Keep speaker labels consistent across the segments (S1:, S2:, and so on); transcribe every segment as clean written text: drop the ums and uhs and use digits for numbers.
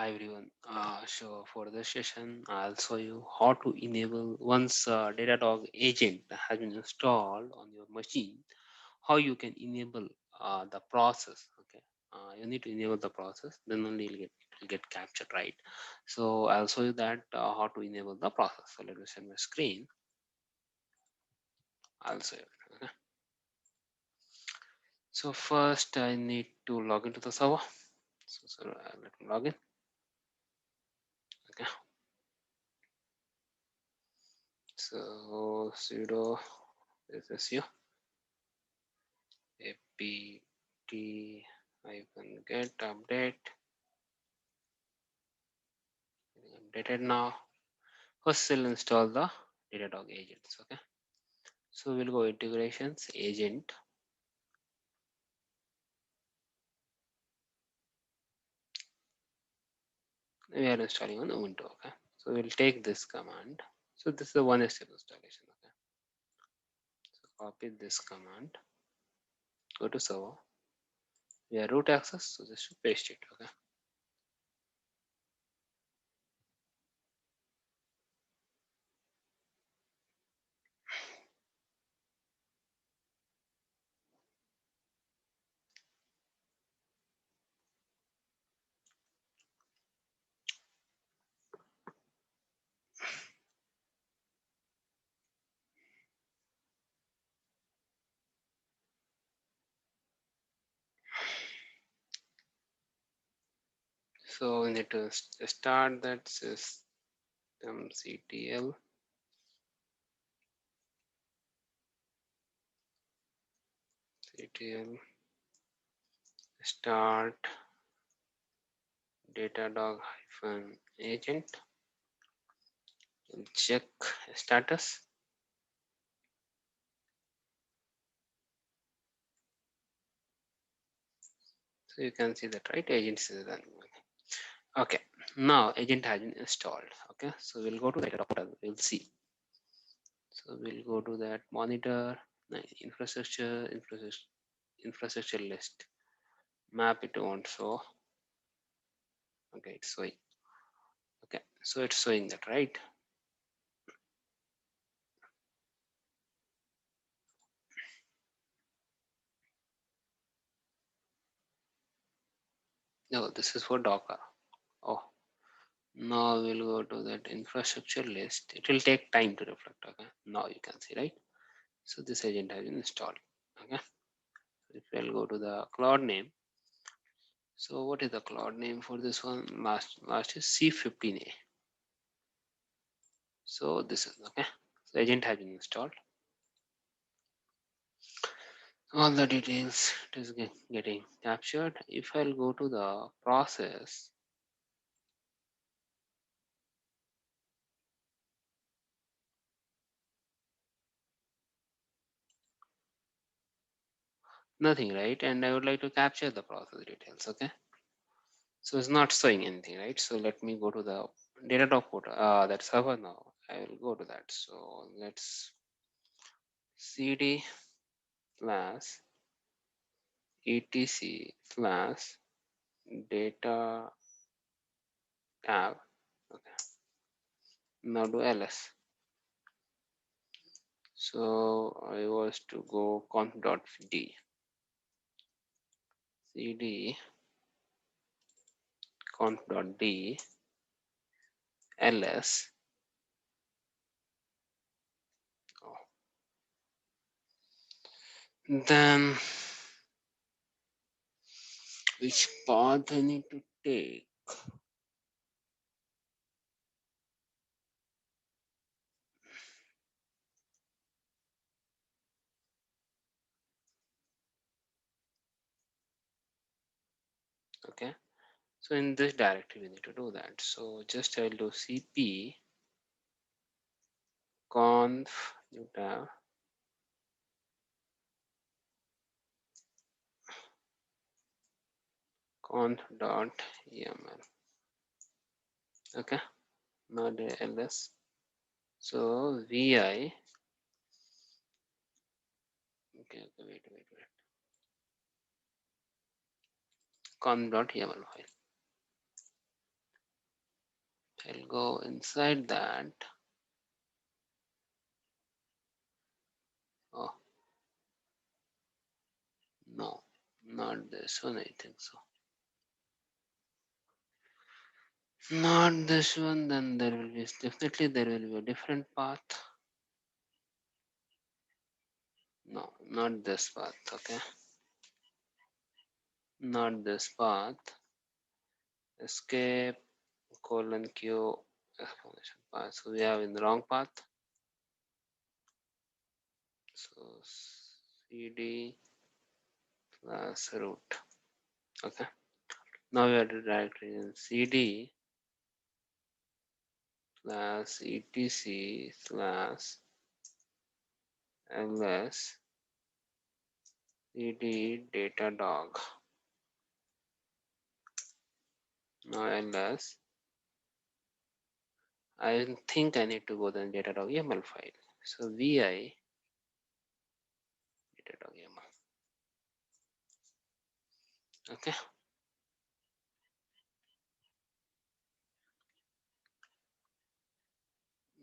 S1: Hi everyone. So for this session, I'll show you how to enable once Datadog agent has been installed on your machine, how you can enable the process. Okay, you need to enable the process, then only it'll get captured, right? So I'll show you that how to enable the process. So let me share my screen. I'll show you. Okay. So first, I need to log into the server. So let me log in. Okay. So sudo SSU apt hyphen get update updated now. First we'll install the Datadog agents. Okay, so we'll go integrations agent. We are installing on Ubuntu. Okay, so we'll take this command. So this is a one step installation. Okay, so copy this command, go to server, we are root access, so just paste it. Okay, so we need to start that systemctl ctl start Datadog hyphen agent. We'll check status. So you can see that, right, agent is running. Okay, now agent has been installed. Okay, so we'll go to the portal, we'll see. So we'll go to that monitor, infrastructure list, map it on. So okay, it's showing. Okay, so it's showing that, right? No, this is for Docker. Oh, now we'll go to that infrastructure list. It will take time to reflect. Okay, now you can see, right? So this agent has been installed. Okay, if we'll go to the cloud name. So what is the cloud name for this one? Last is C15A. So this is okay. So agent has been installed. All the details it is getting captured. If I'll go to the process, nothing, right? And I would like to capture the process details. Okay. So it's not showing anything, right? So let me go to the Datadog portal, that server now. I will go to that. So let's cd slash etc slash data tab. Okay. Now do ls. So I was to go conf.d cd conf.d ls. Oh. Then which path I need to take? Okay. So in this directory we need to do that. So just I'll do cp conf new tab conf.yml. Okay. Now the ls. So vi. Okay, wait. Conf.yml file. I'll go inside that. Oh, no, not this one, I think so. Not this one, then there will be definitely there will be a different path. No, not this path, okay? Not this path. Escape, colon Q, exclamation path. So we have in the wrong path. So CD plus root. Okay. Now we have the directory in CD plus etc slash ls cd datadog. Now ls. I think I need to go to the datadog YAML file. So vi datadog YAML. Okay.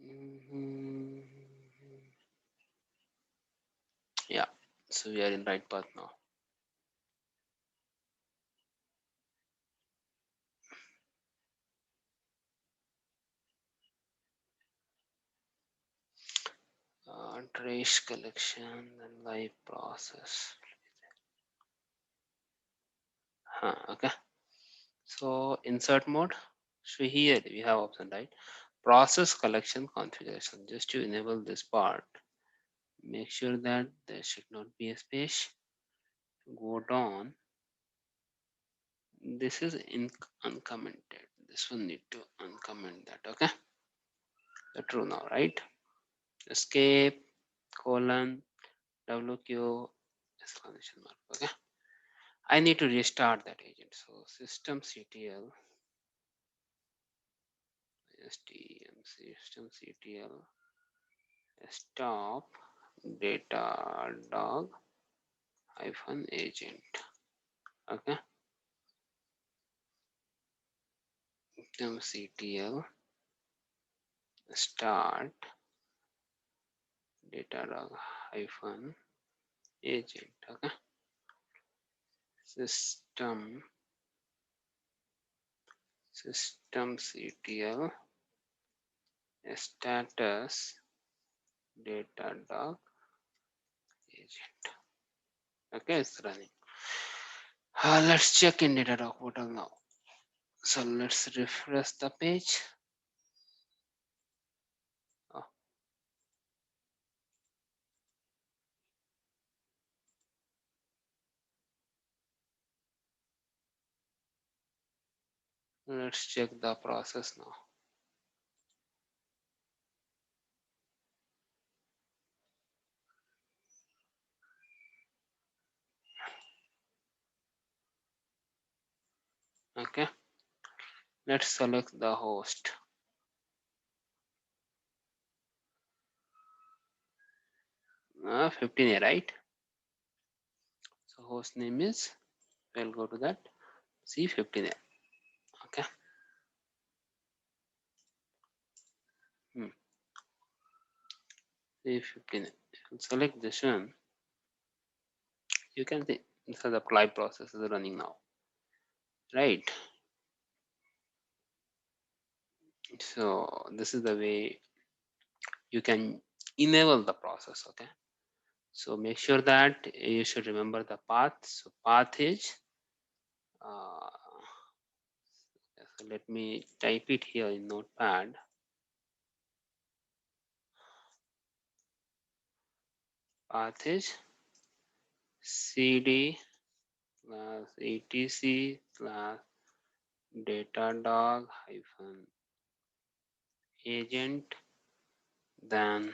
S1: Mhm. Yeah. So we are in right path now. Trace collection and live process. Okay. So insert mode. So here we have option, right? Process collection configuration. Just to enable this part, make sure that there should not be a space. Go down. This is in uncommented. This one need to uncomment that. Okay. The true now, right? Escape colon WQ exclamation mark. Okay. I need to restart that agent. So systemctl systemctl stop datadog hyphen agent. Okay. Systemctl start datadog hyphen agent. Okay. Systemctl status datadog agent. Okay, it's running. Let's check in Datadog portal now. So let's refresh the page. Oh, let's check the process now. Okay, let's select the host. 15A, right? So host name is, we'll go to that, C15A. Okay. C15A. Select this one. You can see this is the apply process is running now, right? So this is the way you can enable the process. Okay. So make sure that you should remember the path. So path is uh, so let me type it here in notepad. Path is cd plus etc plus datadog hyphen agent, then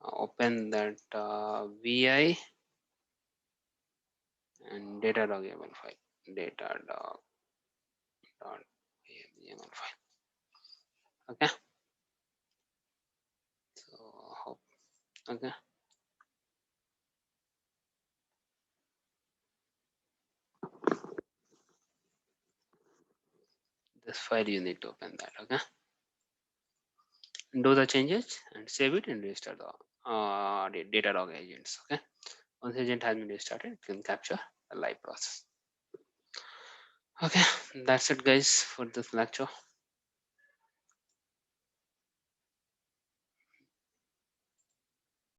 S1: open that vi and datadog YAML file, datadog dot YAML file. Okay. So hope, okay. this file you need to open that. Okay, do the changes and save it and restart the Datadog agents. Okay, once agent has been restarted, it can capture the live process. Okay, that's it guys for this lecture.